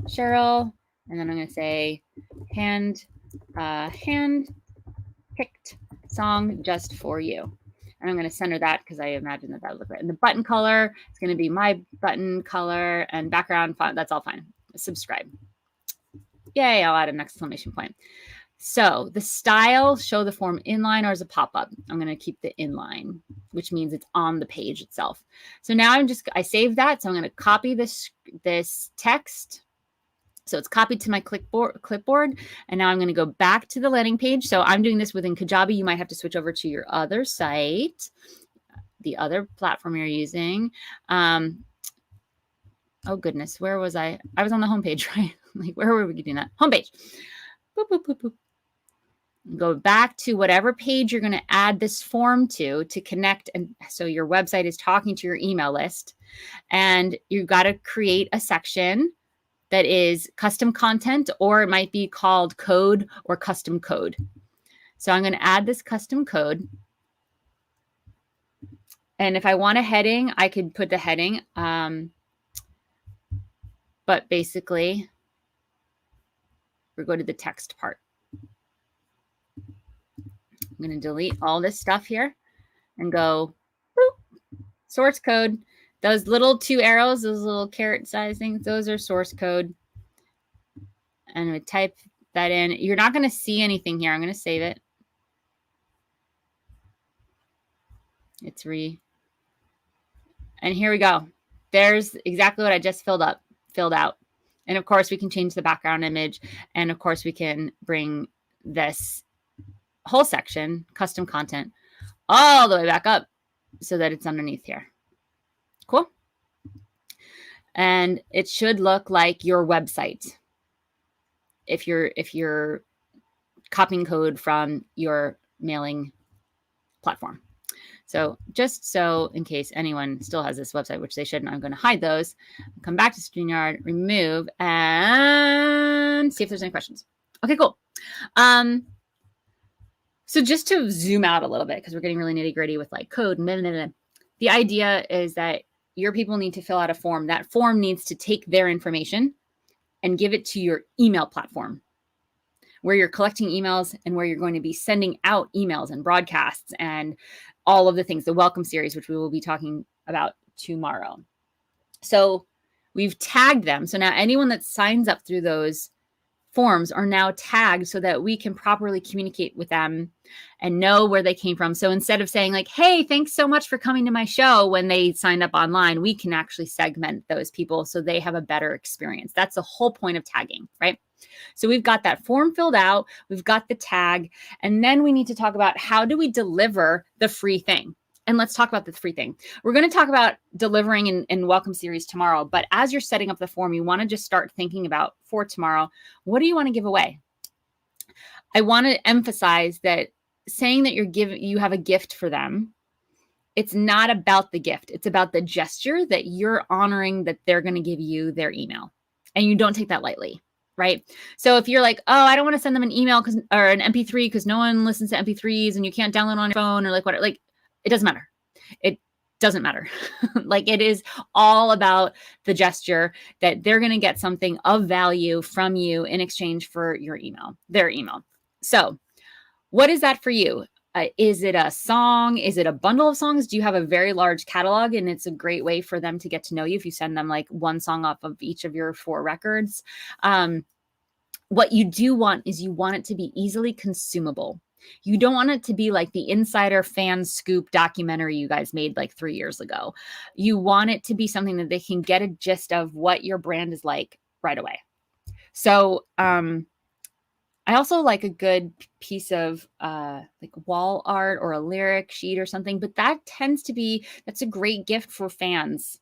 Cheryl. And then I'm going to say hand picked song just for you. And I'm going to center that because I imagine that would look right. And the button color is going to be my button color and background font. That's all fine. Subscribe. Yay, I'll add an exclamation point. So the style, show the form inline or as a pop-up. I'm going to keep the inline, which means it's on the page itself. So now I saved that. So I'm going to copy this text. So it's copied to my clipboard. And now I'm going to go back to the landing page. So I'm doing this within Kajabi. You might have to switch over to your other site, the other platform you're using. Oh goodness, where was I? I was on the homepage, right? Like, where were we doing that? Homepage. Boop, boop, boop, boop. Go back to whatever page you're going to add this form to connect. And so your website is talking to your email list. And you've got to create a section that is custom content, or it might be called code or custom code. So I'm going to add this custom code. And if I want a heading, I could put the heading. But basically, we'll go to the text part. I'm going to delete all this stuff here and go boop, source code. Those little two arrows, those little caret size things, those are source code. And we type that in. You're not going to see anything here. I'm going to save it. It's and here we go. There's exactly what I just filled out. And of course we can change the background image. And of course we can bring this whole section, custom content, all the way back up so that it's underneath here. Cool. And it should look like your website if you're copying code from your mailing platform. So just so in case anyone still has this website, which they shouldn't, I'm going to hide those, come back to StreamYard, remove, and see if there's any questions. Okay, cool. So just to zoom out a little bit, because we're getting really nitty gritty with like code, the idea is that your people need to fill out a form. That form needs to take their information and give it to your email platform, where you're collecting emails and where you're going to be sending out emails and broadcasts and all of the things, the welcome series, which we will be talking about tomorrow. So we've tagged them. So now anyone that signs up through those forms are now tagged so that we can properly communicate with them and know where they came from. So instead of saying like, hey, thanks so much for coming to my show when they signed up online, we can actually segment those people so they have a better experience. That's the whole point of tagging, right? So we've got that form filled out, we've got the tag, and then we need to talk about how do we deliver the free thing. And let's talk about the free thing. We're going to talk about delivering in welcome series tomorrow, but as you're setting up the form, you want to just start thinking about for tomorrow, what do you want to give away? I want to emphasize that saying that you have a gift for them, it's not about the gift. It's about the gesture that you're honoring that they're going to give you their email. And you don't take that lightly, right? So if you're like, oh, I don't want to send them an email or an MP3 because no one listens to MP3s and you can't download on your phone or like what, like it doesn't matter. It doesn't matter. Like it is all about the gesture that they're going to get something of value from you in exchange for your email, their email. So what is that for you? Is it a song? Is it a bundle of songs? Do you have a very large catalog? And it's a great way for them to get to know you if you send them like one song off of each of your 4 records. What you do want is you want it to be easily consumable. You don't want it to be like the Insider Fan Scoop documentary you guys made like 3 years ago. You want it to be something that they can get a gist of what your brand is like right away. So I also like a good piece of like wall art or a lyric sheet or something, but that's a great gift for fans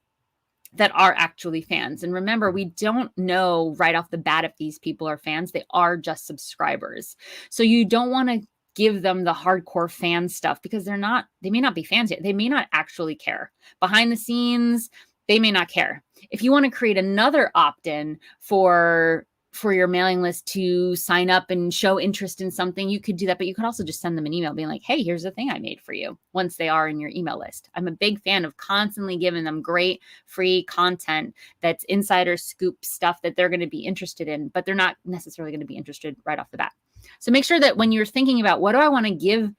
that are actually fans. And remember, we don't know right off the bat if these people are fans. They are just subscribers. So you don't want to give them the hardcore fan stuff because they may not be fans yet. They may not actually care. Behind the scenes, they may not care. If you want to create another opt-in for your mailing list to sign up and show interest in something, you could do that, but you could also just send them an email being like, hey, here's the thing I made for you once they are in your email list. I'm a big fan of constantly giving them great free content that's insider scoop stuff that they're going to be interested in, but they're not necessarily going to be interested right off the bat. So make sure that when you're thinking about what do I want to give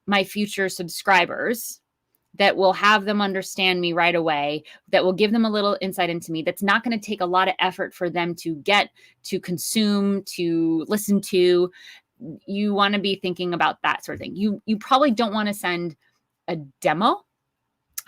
my future subscribers that will have them understand me right away, that will give them a little insight into me, that's not going to take a lot of effort for them to get, to consume, to listen to. You want to be thinking about that sort of thing. You probably don't want to send a demo,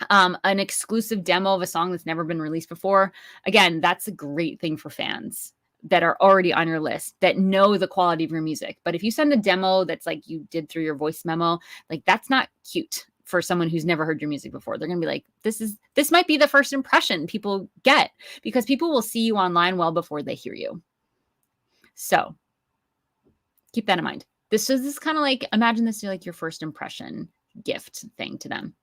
an exclusive demo of a song that's never been released before. Again, that's a great thing for fans that are already on your list that know the quality of your music. But if you send a demo that's like you did through your voice memo, like that's not cute for someone who's never heard your music before. They're going to be like, this might be the first impression people get because people will see you online well before they hear you. So keep that in mind. This is kind of like, imagine this is like your first impression gift thing to them.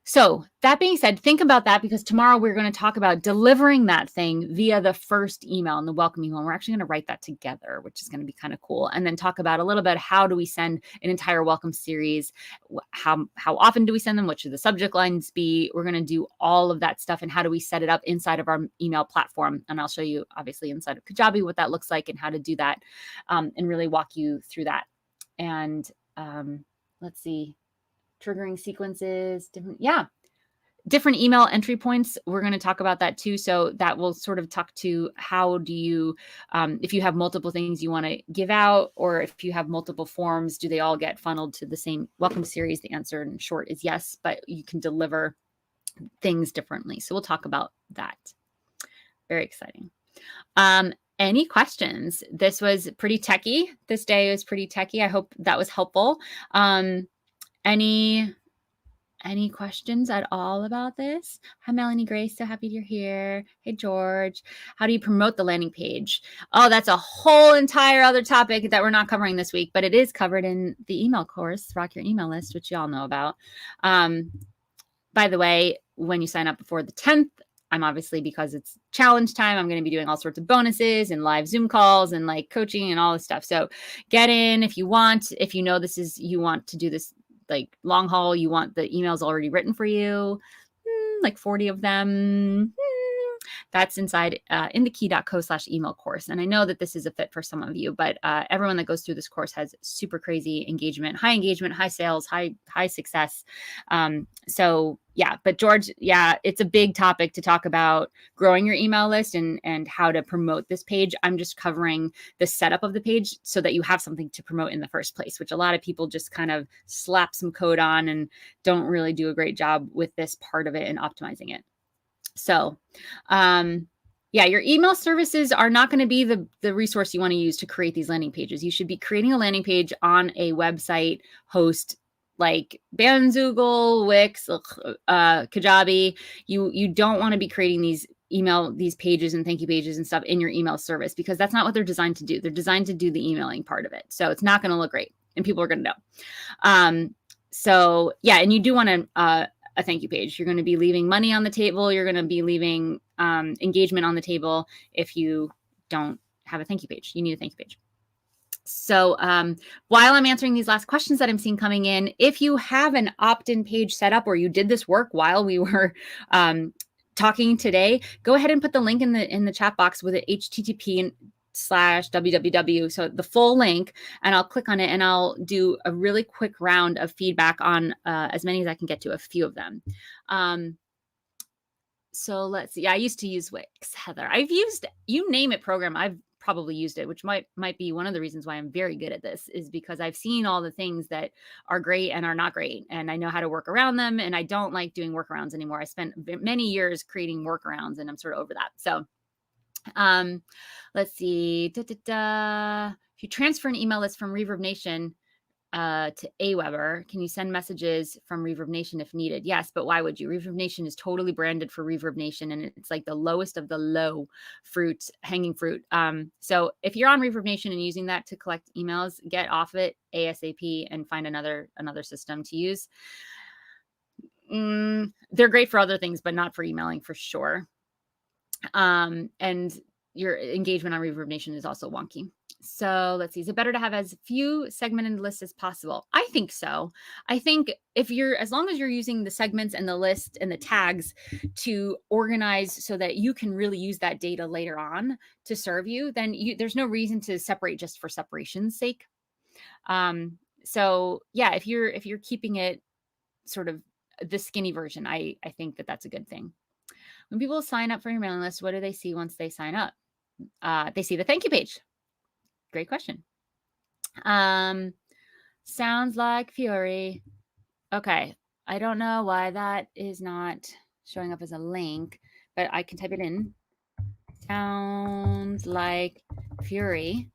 So that being said, think about that because tomorrow we're going to talk about delivering that thing via the first email and the welcome email. And we're actually going to write that together, which is going to be kind of cool. And then talk about a little bit, how do we send an entire welcome series? How often do we send them? What should the subject lines be? We're going to do all of that stuff. And how do we set it up inside of our email platform? And I'll show you obviously inside of Kajabi what that looks like and how to do that and really walk you through that. And let's see. Triggering sequences, different email entry points. We're going to talk about that too. So that will sort of talk to how do you, if you have multiple things you want to give out, or if you have multiple forms, do they all get funneled to the same welcome series? The answer in short is yes, but you can deliver things differently. So we'll talk about that. Very exciting. Any questions? This was pretty techy. This day was pretty techy. I hope that was helpful. Any questions at all about this? Hi, Melanie Grace. So happy you're here. Hey, George. How do you promote the landing page? Oh, that's a whole entire other topic that we're not covering this week, but it is covered in the email course, Rock Your Email List, which you all know about. By the way, when you sign up before the 10th, I'm obviously, because it's challenge time, I'm going to be doing all sorts of bonuses and live Zoom calls and like coaching and all this stuff. So get in if you want, if you know you want to do this like long haul, you want the emails already written for you, like 40 of them. That's inside inthekey.co/email course. And I know that this is a fit for some of you, but everyone that goes through this course has super crazy engagement, high sales, high success. So yeah, but George, yeah, it's a big topic to talk about growing your email list and how to promote this page. I'm just covering the setup of the page so that you have something to promote in the first place, which a lot of people just kind of slap some code on and don't really do a great job with this part of it and optimizing it. So, yeah, your email services are not going to be the resource you want to use to create these landing pages. You should be creating a landing page on a website host like Bandzoogle, Wix, Kajabi. You don't want to be creating these pages and thank you pages and stuff in your email service, because that's not what they're designed to do. They're designed to do the emailing part of it. So it's not going to look great and people are going to know. So yeah, and you do want to, a thank you page. You're going to be leaving money on the table. You're going to be leaving engagement on the table if you don't have a thank you page. You need a thank you page. So while I'm answering these last questions that I'm seeing coming in, if you have an opt-in page set up or you did this work while we were talking today, go ahead and put the link in the chat box with it http://www. So the full link, and I'll click on it and I'll do a really quick round of feedback on as many as I can get to, a few of them. So let's see. I used to use Wix, Heather. I've used, you name it program, I've probably used it, which might be one of the reasons why I'm very good at this, is because I've seen all the things that are great and are not great, and I know how to work around them, and I don't like doing workarounds anymore. I spent many years creating workarounds and I'm sort of over that. So let's see. If you transfer an email list from Reverb Nation to Aweber, can you send messages from Reverb Nation if needed? Yes, but why would you? Reverb Nation is totally branded for Reverb Nation, and it's like the lowest of the low fruit, hanging fruit. So if you're on Reverb Nation and using that to collect emails, get off it ASAP and find another system to use. They're great for other things, but not for emailing for sure. And your engagement on Reverb Nation is also wonky. So let's see. Is it better to have as few segmented lists as possible? I think so. I think as long as you're using the segments and the list and the tags to organize so that you can really use that data later on to serve you, then there's no reason to separate just for separation's sake. So yeah, if you're keeping it sort of the skinny version, I think that's a good thing. When people sign up for your mailing list, what do they see once they sign up? They see the thank you page. Great question. Sounds like Fury. Okay. I don't know why that is not showing up as a link, but I can type it in. Sounds like Fury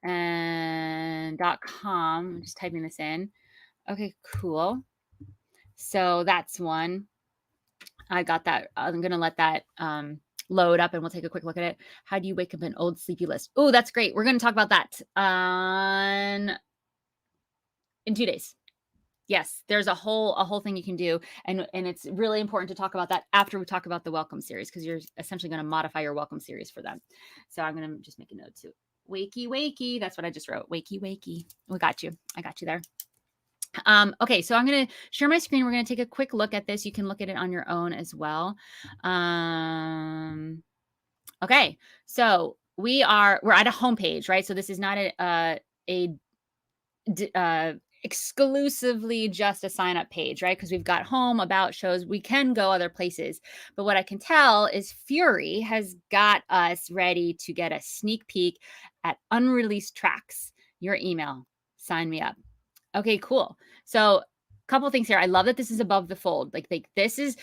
and .com. I'm just typing this in. Okay, cool. So that's one. I got that. I'm going to let that load up and we'll take a quick look at it. How do you wake up an old sleepy list? Oh, that's great. We're going to talk about that in 2 days. Yes, there's a whole thing you can do. And it's really important to talk about that after we talk about the welcome series, because you're essentially going to modify your welcome series for them. So I'm going to just make a note too. Wakey, wakey. That's what I just wrote. Wakey, wakey. We got you. I got you there. Okay, so I'm going to share my screen. We're going to take a quick look at this. You can look at it on your own as well. Okay, so we're at a homepage, right? So this is not exclusively just a sign up page, right? Because we've got home, about, shows. We can go other places, but what I can tell is Fury has got us ready to get a sneak peek at unreleased tracks. Your email, sign me up. Okay, cool. So a couple things here. I love that this is above the fold. Like this is,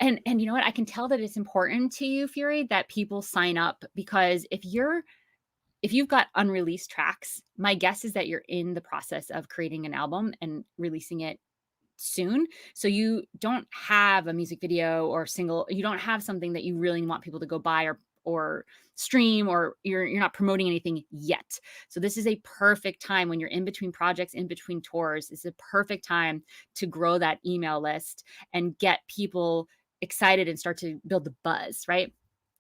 and you know what? I can tell that it's important to you, Fury, that people sign up, because if you've got unreleased tracks, my guess is that you're in the process of creating an album and releasing it soon. So you don't have a music video or single, you don't have something that you really want people to go buy or stream, or you're not promoting anything yet. So this is a perfect time when you're in between projects, in between tours. It's a perfect time to grow that email list and get people excited and start to build the buzz, right?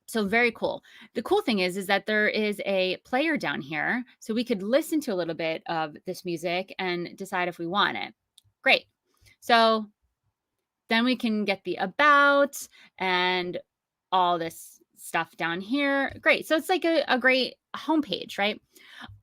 So very cool. The cool thing is that there is a player down here, so we could listen to a little bit of this music and decide if we want it. Great. So Then we can get the about and all this stuff down here. Great. So it's like a great homepage, right?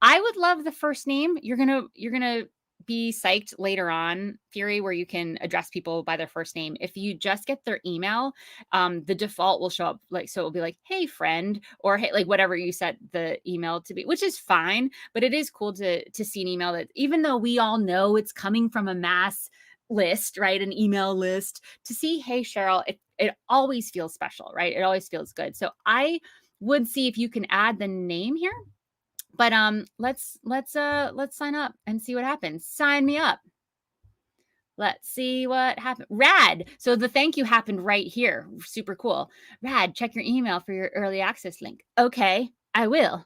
I would love the first name. You're gonna be psyched later on, Fury, where you can address people by their first name. If you just get their email, the default will show up like, so it'll be like, hey friend, or hey, like whatever you set the email to be, which is fine. But it is cool to see an email that, even though we all know it's coming from a mass list, right? An email list, to see, hey Cheryl, it always feels special, right? It always feels good. So I would see if you can add the name here. But let's sign up and see what happens. Sign me up. Let's see what happened. Rad. So the thank you happened right here. Super cool. Rad, check your email for your early access link. Okay, I will.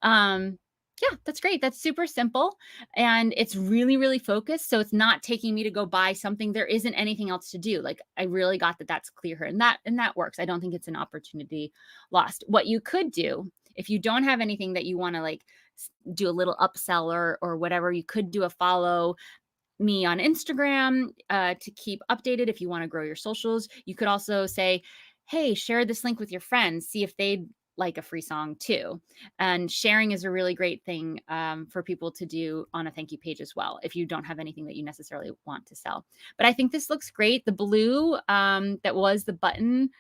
Yeah, that's great. That's super simple. And it's really, really focused. So it's not taking me to go buy something. There isn't anything else to do. Like, I really got that that's clear here. And that works. I don't think it's an opportunity lost. What you could do, if you don't have anything that you want to like do a little upsell or whatever, you could do a follow me on Instagram to keep updated if you want to grow your socials. You could also say, hey, share this link with your friends, see if they'd like a free song too. And sharing is a really great thing for people to do on a thank you page as well, if you don't have anything that you necessarily want to sell. But I think this looks great. The blue that was the button.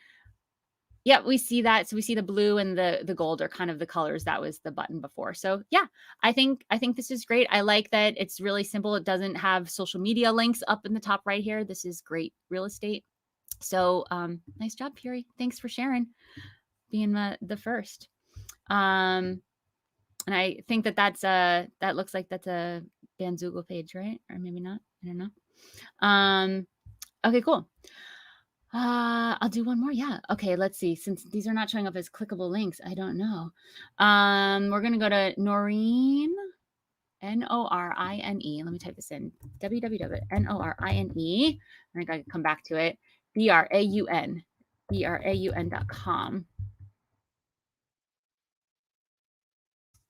Yeah, we see that. So we see the blue and the gold are kind of the colors that was the button before. So yeah, I think this is great. I like that it's really simple. It doesn't have social media links up in the top right here. This is great real estate. So nice job, Fury. Thanks for sharing, being the first. And I think that looks like that's a Bandzoogle page, right? Or maybe not. I don't know. Okay, cool. I'll do one more. Yeah. Okay. Let's see. Since these are not showing up as clickable links, I don't know. We're going to go to Noreen, Norine. Let me type this in. www.norine. I think I can come back to it. braun.com.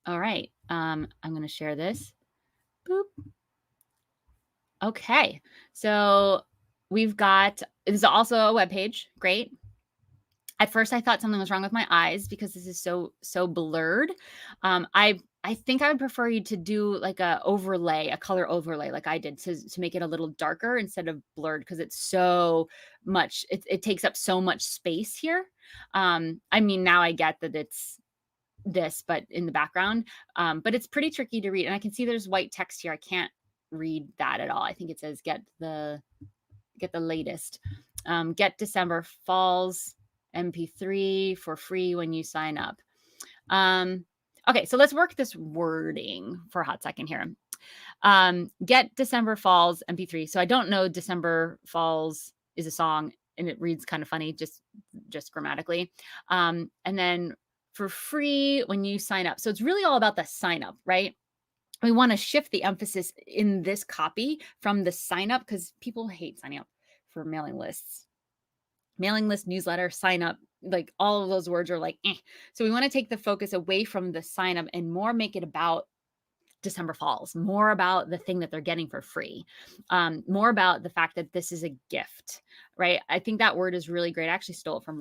All right. I'm going to share this. Boop. Okay. So we've got, this is also a web page. Great. At first, I thought something was wrong with my eyes because this is so blurred. I think I would prefer you to do like a color overlay, like I did, to make it a little darker instead of blurred, because it's so much. It takes up so much space here. I mean, now I get that it's this, but in the background, but it's pretty tricky to read. And I can see there's white text here. I can't read that at all. I think it says get the latest, get December Falls MP3 for free when you sign up. Okay, so let's work this wording for a hot second here. Get December Falls MP3. So I don't know December Falls is a song, and it reads kind of funny, just grammatically. And then for free when you sign up. So it's really all about the sign up, right? We want to shift the emphasis in this copy from the sign up, because people hate signing up for mailing lists. Mailing list, newsletter, sign up, like all of those words are like, eh. So we want to take the focus away from the sign up and more make it about December Falls, more about the thing that they're getting for free, more about the fact that this is a gift, right? I think that word is really great. I actually stole it from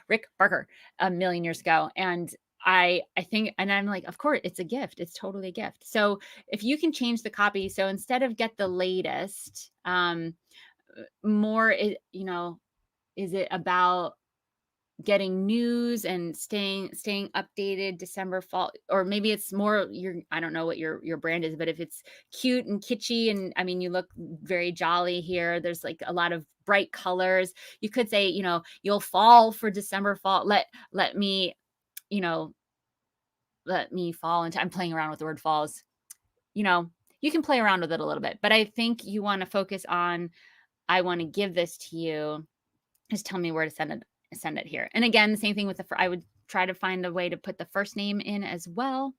Rick Barker a million years ago. And I think, and I'm like, of course, it's a gift. It's totally a gift. So if you can change the copy, so instead of get the latest, more, is it about getting news and staying updated December Fall, or maybe it's more I don't know what your brand is, but if it's cute and kitschy, and I mean, you look very jolly here, there's like a lot of bright colors, you could say, you'll fall for December Fall. Let me fall into, I'm playing around with the word falls. You can play around with it a little bit, but I think you want to focus on, I want to give this to you. Just tell me where to send it here. And again, the same thing with I would try to find a way to put the first name in as well.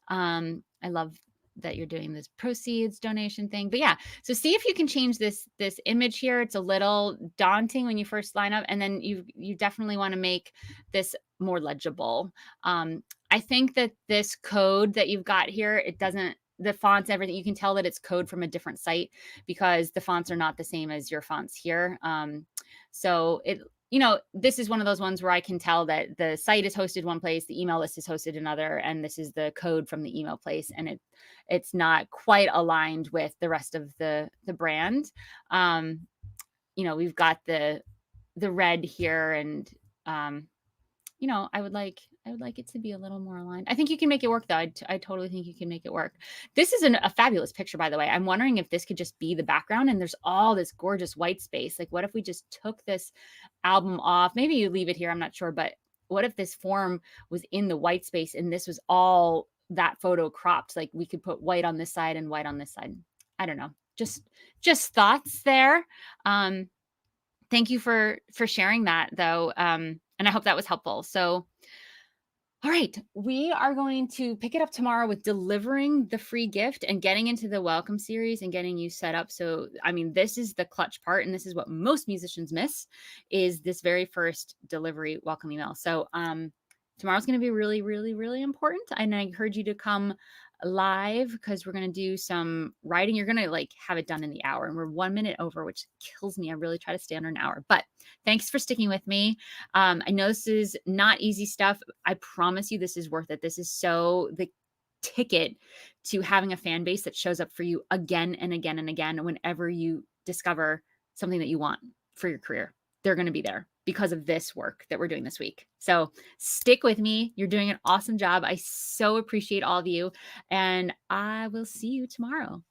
I love that you're doing this proceeds donation thing, but yeah, so see if you can change this image here. It's a little daunting when you first line up, and then you definitely want to make this more legible. I think that this code that you've got here, it doesn't the fonts, everything, you can tell that it's code from a different site because the fonts are not the same as your fonts here. So this is one of those ones where I can tell that the site is hosted one place, the email list is hosted another, and this is the code from the email place, and it's not quite aligned with the rest of the brand. We've got the red here, and I would like it to be a little more aligned. I think you can make it work, though. I totally think you can make it work. This is a fabulous picture, by the way. I'm wondering if this could just be the background and there's all this gorgeous white space. Like, what if we just took this album off? Maybe you leave it here, I'm not sure, but what if this form was in the white space and this was all that photo cropped? Like, we could put white on this side and white on this side. I don't know. Just thoughts there. Thank you for sharing that, though. And I hope that was helpful. So, all right, we are going to pick it up tomorrow with delivering the free gift and getting into the welcome series and getting you set up. So, I mean, this is the clutch part, and this is what most musicians miss, is this very first delivery welcome email. So, tomorrow's going to be really, really, really important. And I encourage you to come live because we're going to do some writing. You're going to have it done in the hour, and we're 1 minute over, which kills me. I really try to stay under an hour, but thanks for sticking with me. I know this is not easy stuff. I promise you this is worth it. This is so the ticket to having a fan base that shows up for you again and again and again. Whenever you discover something that you want for your career, they're going to be there because of this work that we're doing this week. So stick with me. You're doing an awesome job. I so appreciate all of you, and I will see you tomorrow.